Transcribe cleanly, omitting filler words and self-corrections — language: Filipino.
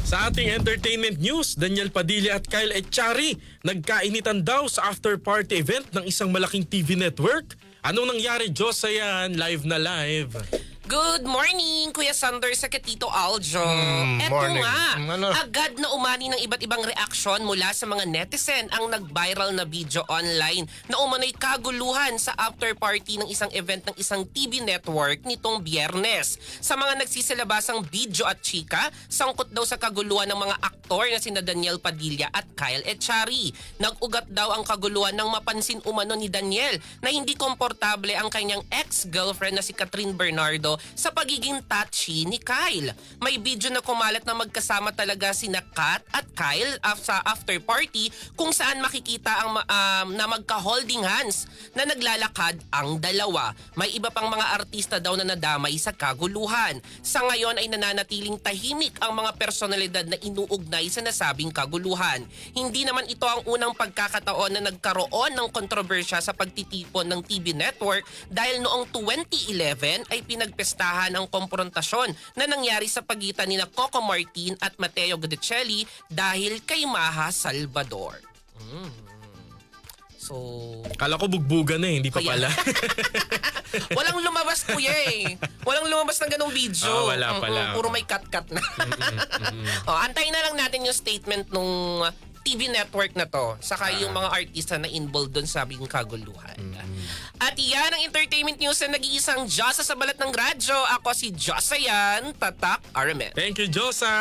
Sa ating entertainment news, Daniel Padilla at Kyle Echari nagkainitan daw sa after-party event ng isang malaking TV network. Anong nangyari, Diyos, ayan, live na live. Good morning, Kuya Sander sa Tito Aljo. Eto morning. nga, Ano? agad na umani ng iba't ibang reaksyon mula sa mga netizen ang nag-viral na video online na umano'y kaguluhan sa after party ng isang event ng isang TV network nitong Biyernes. Sa mga nagsisilabasang video at chika, sangkot daw sa kaguluhan ng mga aktor na sina Daniel Padilla at Kyle Echari. Nag-ugat daw ang kaguluhan nang mapansin umano ni Daniel na hindi komportable ang kanyang ex-girlfriend na si Catherine Bernardo sa pagiging touchy ni Kyle. May video na kumalat na magkasama talaga sina Kat at Kyle sa after party kung saan makikita ang na magka-holding hands na naglalakad ang dalawa. May iba pang mga artista daw na nadamay sa kaguluhan. Sa ngayon ay nananatiling tahimik ang mga personalidad na inuugnay sa nasabing kaguluhan. Hindi naman ito ang unang pagkakataon na nagkaroon ng kontrobersya sa pagtitipon ng TV network dahil noong 2011 ay pinagpestahan ang komprontasyon na nangyari sa pagitan ni Coco Martin at Mateo Guidicelli dahil kay Maha Salvador. So, Kala ko bugbugan na hindi pa Kaya- pala. walang lumabas kuya eh. Walang lumabas ng ganong video. Wala pala. Puro may cut-cut na. Antayin na lang natin yung statement nung TV network na to. Saka yung mga artista na involved doon sa sabing kaguluhan. At yan ang entertainment news na nag-iisang Diyosa sa balat ng radyo. Ako si Diyosa yan, Tatak Aramet. Thank you, Josa.